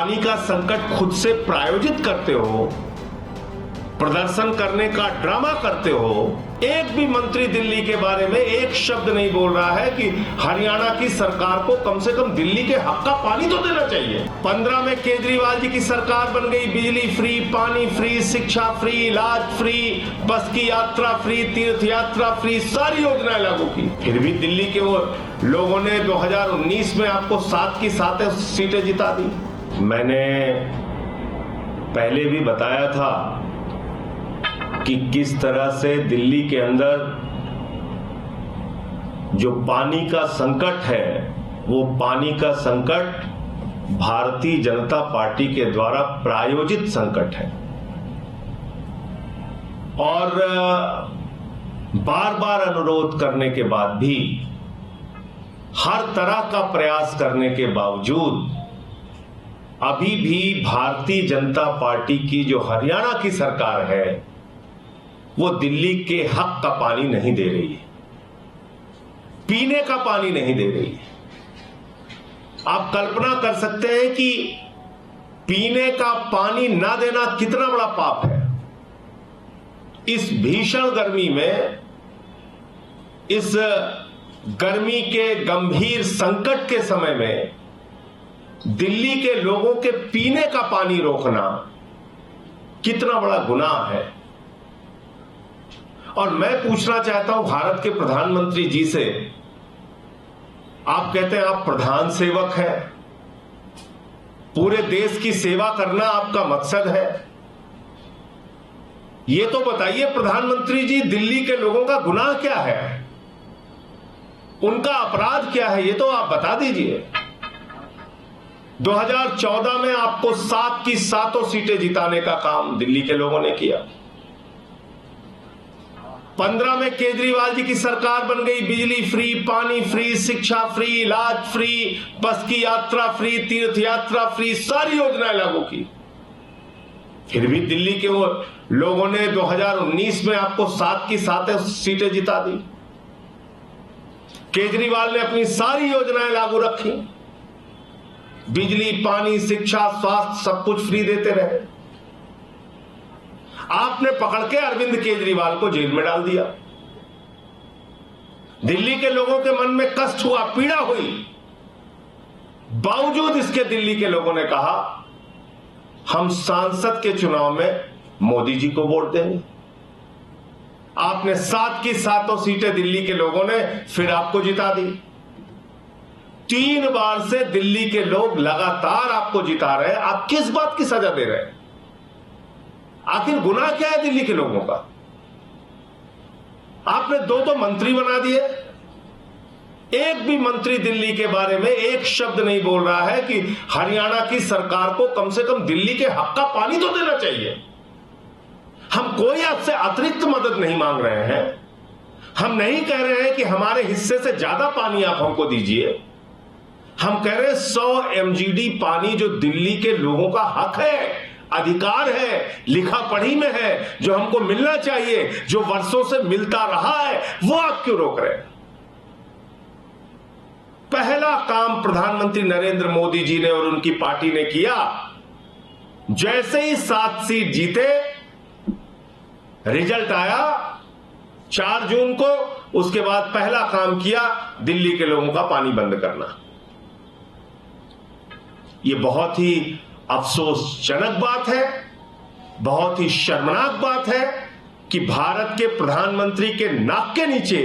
पानी का संकट खुद से प्रायोजित करते हो, प्रदर्शन करने का ड्रामा करते हो, एक भी मंत्री दिल्ली के बारे में एक शब्द नहीं बोल रहा है कि हरियाणा की सरकार को कम से कम दिल्ली के हक का पानी तो देना चाहिए। 15 में केजरीवाल जी की सरकार बन गई, बिजली फ्री, पानी फ्री, शिक्षा फ्री, इलाज फ्री, बस की यात्रा फ्री, तीर्थ यात्रा फ्री, सारी योजनाएं लागू की। फिर भी दिल्ली के वो लोगों ने 2019 में आपको 7 की 7 सीटें जिता दी। मैंने पहले भी बताया था कि किस तरह से दिल्ली के अंदर जो पानी का संकट है, वो पानी का संकट भारतीय जनता पार्टी के द्वारा प्रायोजित संकट है। और बार बार अनुरोध करने के बाद भी, हर तरह का प्रयास करने के बावजूद अभी भी भारतीय जनता पार्टी की जो हरियाणा की सरकार है वो दिल्ली के हक का पानी नहीं दे रही है, पीने का पानी नहीं दे रही है। आप कल्पना कर सकते हैं कि पीने का पानी ना देना कितना बड़ा पाप है। इस भीषण गर्मी में, इस गर्मी के गंभीर संकट के समय में दिल्ली के लोगों के पीने का पानी रोकना कितना बड़ा गुनाह है। और मैं पूछना चाहता हूं भारत के प्रधानमंत्री जी से, आप कहते हैं आप प्रधान सेवक हैं, पूरे देश की सेवा करना आपका मकसद है, ये तो बताइए प्रधानमंत्री जी, दिल्ली के लोगों का गुनाह क्या है, उनका अपराध क्या है, ये तो आप बता दीजिए। 2014 में आपको 7 की 7 सीटें जिताने का काम दिल्ली के लोगों ने किया। 15 में केजरीवाल जी की सरकार बन गई, बिजली फ्री, पानी फ्री, शिक्षा फ्री, इलाज फ्री, बस की यात्रा फ्री, तीर्थ यात्रा फ्री, सारी योजनाएं लागू की। फिर भी दिल्ली के वो लोगों ने 2019 में आपको 7 की 7 सीटें जिता दी। केजरीवाल ने अपनी सारी योजनाएं लागू रखी, बिजली, पानी, शिक्षा, स्वास्थ्य सब कुछ फ्री देते रहे। आपने पकड़ के अरविंद केजरीवाल को जेल में डाल दिया। दिल्ली के लोगों के मन में कष्ट हुआ, पीड़ा हुई, बावजूद इसके दिल्ली के लोगों ने कहा हम सांसद के चुनाव में मोदी जी को वोट देंगे। आपने 7 की 7 सीटें दिल्ली के लोगों ने फिर आपको जिता दी। 3 बार से दिल्ली के लोग लगातार आपको जिता रहे हैं। आप किस बात की सजा दे रहे हैं? आखिर गुनाह क्या है दिल्ली के लोगों का? आपने 2 मंत्री बना दिए, एक भी मंत्री दिल्ली के बारे में एक शब्द नहीं बोल रहा है कि हरियाणा की सरकार को कम से कम दिल्ली के हक का पानी तो देना चाहिए। हम कोई आपसे अतिरिक्त मदद नहीं मांग रहे हैं, हम नहीं कह रहे हैं कि हमारे हिस्से से ज्यादा पानी आप हमको दीजिए। हम कह रहे हैं 100 MGD पानी जो दिल्ली के लोगों का हक है, अधिकार है, लिखा पढ़ी में है, जो हमको मिलना चाहिए, जो वर्षों से मिलता रहा है, वो आप क्यों रोक रहे हैं? पहला काम प्रधानमंत्री नरेंद्र मोदी जी ने और उनकी पार्टी ने किया, जैसे ही 7 सीट जीते, रिजल्ट आया 4 जून को, उसके बाद पहला काम किया दिल्ली के लोगों का पानी बंद करना। यह बहुत ही अफसोसजनक बात है, बहुत ही शर्मनाक बात है कि भारत के प्रधानमंत्री के नाक के नीचे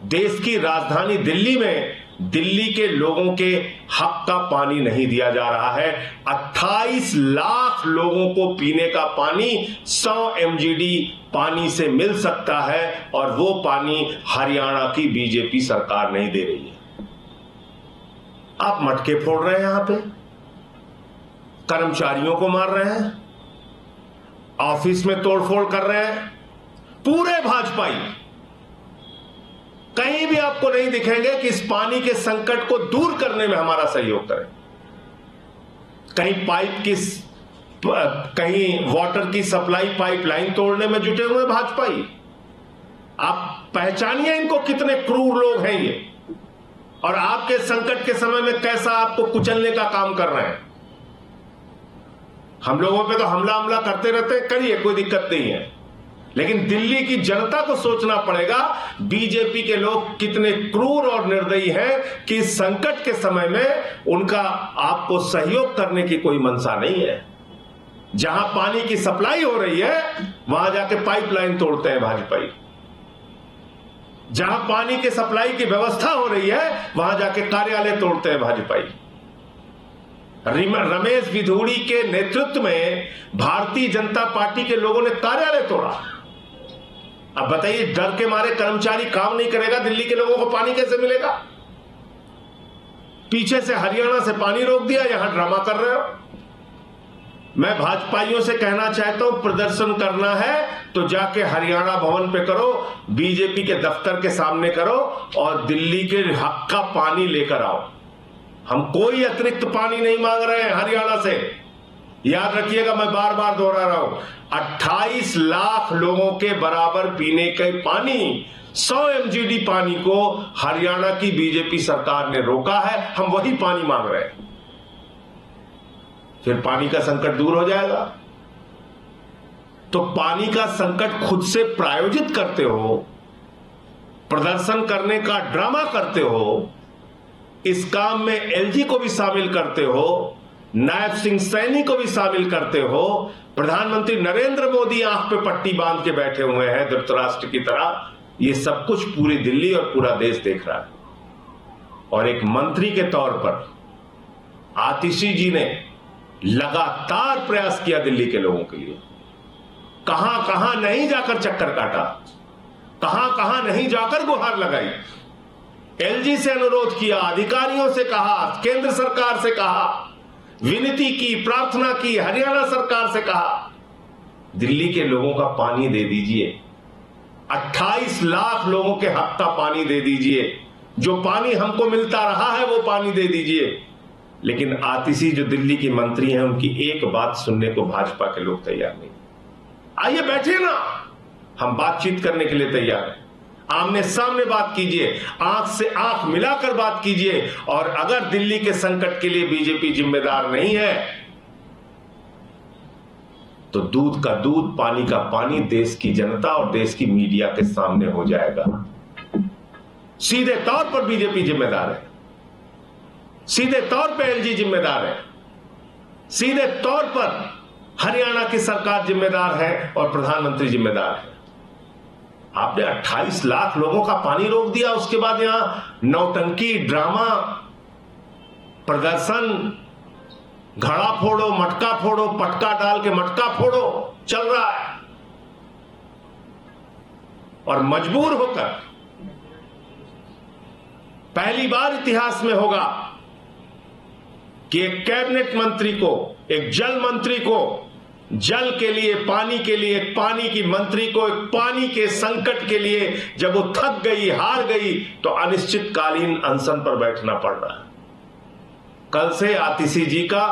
देश की राजधानी दिल्ली में दिल्ली के लोगों के हक का पानी नहीं दिया जा रहा है। 28 लाख लोगों को पीने का पानी 100 MGD पानी से मिल सकता है और वो पानी हरियाणा की बीजेपी सरकार नहीं दे रही है। आप मटके फोड़ रहे हैं, यहां पे कर्मचारियों को मार रहे हैं, ऑफिस में तोड़फोड़ कर रहे हैं। पूरे भाजपाई कहीं भी आपको नहीं दिखेंगे कि इस पानी के संकट को दूर करने में हमारा सहयोग करें। कहीं वाटर की सप्लाई पाइपलाइन तोड़ने में जुटे हुए भाजपाई। आप पहचानिए इनको, कितने क्रूर लोग हैं ये, और आपके संकट के समय में कैसा आपको कुचलने का काम कर रहे हैं। हम लोगों पे तो हमला करते रहते, करिए, कोई दिक्कत नहीं है, लेकिन दिल्ली की जनता को सोचना पड़ेगा बीजेपी के लोग कितने क्रूर और निर्दयी हैं कि इस संकट के समय में उनका आपको सहयोग करने की कोई मंशा नहीं है। जहां पानी की सप्लाई हो रही है वहां जाके पाइपलाइन तोड़ते हैं भाजपाई, जहां पानी के सप्लाई की व्यवस्था हो रही है वहां जाके कार्यालय तोड़ते हैं भाजपाई। रमेश विधूड़ी के नेतृत्व में भारतीय जनता पार्टी के लोगों ने कार्यालय तोड़ा। अब बताइए, डर के मारे कर्मचारी काम नहीं करेगा, दिल्ली के लोगों को पानी कैसे मिलेगा? पीछे से हरियाणा से पानी रोक दिया, यहां ड्रामा कर रहे हो। मैं भाजपाइयों से कहना चाहता हूं, प्रदर्शन करना है तो जाके हरियाणा भवन पे करो, बीजेपी के दफ्तर के सामने करो और दिल्ली के हक का पानी लेकर आओ। हम कोई अतिरिक्त पानी नहीं मांग रहे हैं हरियाणा से। याद रखिएगा, मैं बार बार दोहरा रहा हूं, 28 लाख लोगों के बराबर पीने के पानी, 100 MGD पानी को हरियाणा की बीजेपी सरकार ने रोका है। हम वही पानी मांग रहे हैं, फिर पानी का संकट दूर हो जाएगा। तो पानी का संकट खुद से प्रायोजित करते हो, प्रदर्शन करने का ड्रामा करते हो, इस काम में एलजी को भी शामिल करते हो, नायब सिंह सैनी को भी शामिल करते हो। प्रधानमंत्री नरेंद्र मोदी आंख पे पट्टी बांध के बैठे हुए हैं धृतराष्ट्र की तरह। ये सब कुछ पूरी दिल्ली और पूरा देश देख रहा है। और एक मंत्री के तौर पर आतिशी जी ने लगातार प्रयास किया दिल्ली के लोगों के लिए। कहां कहां नहीं जाकर चक्कर काटा, कहां कहां नहीं जाकर गुहार लगाई, एलजी से अनुरोध किया, अधिकारियों से कहा, केंद्र सरकार से कहा, विनती की, प्रार्थना की, हरियाणा सरकार से कहा, दिल्ली के लोगों का पानी दे दीजिए, 28 लाख लोगों के हक का पानी दे दीजिए, जो पानी हमको मिलता रहा है वो पानी दे दीजिए। लेकिन आतिशी जो दिल्ली की मंत्री हैं, उनकी एक बात सुनने को भाजपा के लोग तैयार नहीं। आइए बैठिए ना, हम बातचीत करने के लिए तैयार हैं, आमने सामने बात कीजिए, आंख से आंख मिलाकर बात कीजिए। और अगर दिल्ली के संकट के लिए बीजेपी जिम्मेदार नहीं है तो दूध का दूध, पानी का पानी देश की जनता और देश की मीडिया के सामने हो जाएगा। सीधे तौर पर बीजेपी जिम्मेदार है, सीधे तौर पर एलजी जिम्मेदार है, सीधे तौर पर हरियाणा की सरकार जिम्मेदार है और प्रधानमंत्री जिम्मेदार है। आपने 28 लाख लोगों का पानी रोक दिया, उसके बाद यहां नौटंकी, ड्रामा, प्रदर्शन, घड़ा फोड़ो, मटका फोड़ो, पटका डाल के मटका फोड़ो चल रहा है। और मजबूर होकर पहली बार इतिहास में होगा कि एक कैबिनेट मंत्री को, एक जल मंत्री को, जल के लिए, पानी के लिए, एक पानी की मंत्री को, एक पानी के संकट के लिए जब वो थक गई, हार गई, तो अनिश्चितकालीन अनशन पर बैठना पड़ रहा है। कल से आतिशी जी का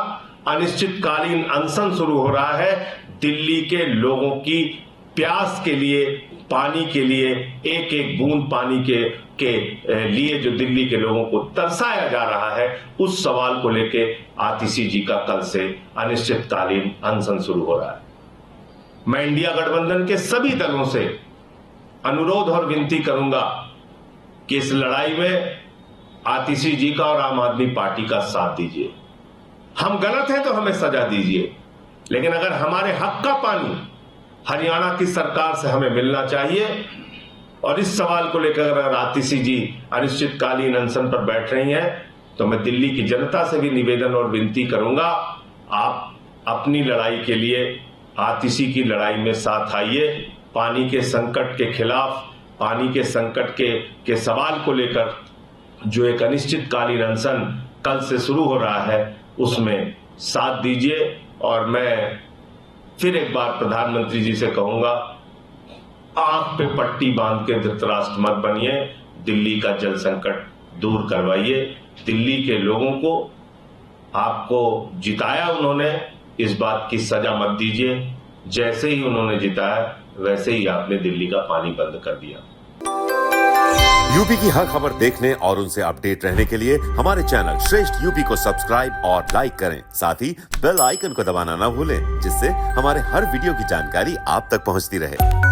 अनिश्चितकालीन अनशन शुरू हो रहा है। दिल्ली के लोगों की प्यास के लिए, पानी के लिए, एक एक बूंद पानी के लिए जो दिल्ली के लोगों को तरसाया जा रहा है, उस सवाल को लेके आतिशी जी का कल से अनिश्चितकालीन अनशन शुरू हो रहा है। मैं इंडिया गठबंधन के सभी दलों से अनुरोध और विनती करूंगा कि इस लड़ाई में आतिशी जी का और आम आदमी पार्टी का साथ दीजिए। हम गलत हैं तो हमें सजा दीजिए, लेकिन अगर हमारे हक का पानी हरियाणा की सरकार से हमें मिलना चाहिए। और इस सवाल को लेकर अगर आतिशी जी अनिश्चितकालीन अनशन पर बैठ रही हैं तो मैं दिल्ली की जनता से भी निवेदन और विनती करूंगा, आप अपनी लड़ाई के लिए आतिशी की लड़ाई में साथ आइए। पानी के संकट के खिलाफ, पानी के संकट के सवाल को लेकर जो एक अनिश्चितकालीन अनशन कल से शुरू हो रहा है, उसमें साथ दीजिए। और मैं फिर एक बार प्रधानमंत्री जी से कहूंगा, आंख पे पट्टी बांध के धृतराष्ट्र मत बनिए, दिल्ली का जल संकट दूर करवाइए। दिल्ली के लोगों को आपको जिताया उन्होंने, इस बात की सजा मत दीजिए। जैसे ही उन्होंने जिताया वैसे ही आपने दिल्ली का पानी बंद कर दिया। यूपी की हर खबर देखने और उनसे अपडेट रहने के लिए हमारे चैनल श्रेष्ठ यूपी को सब्सक्राइब और लाइक करें। साथ ही बेल आइकन को दबाना ना भूलें, जिससे हमारे हर वीडियो की जानकारी आप तक पहुंचती रहे।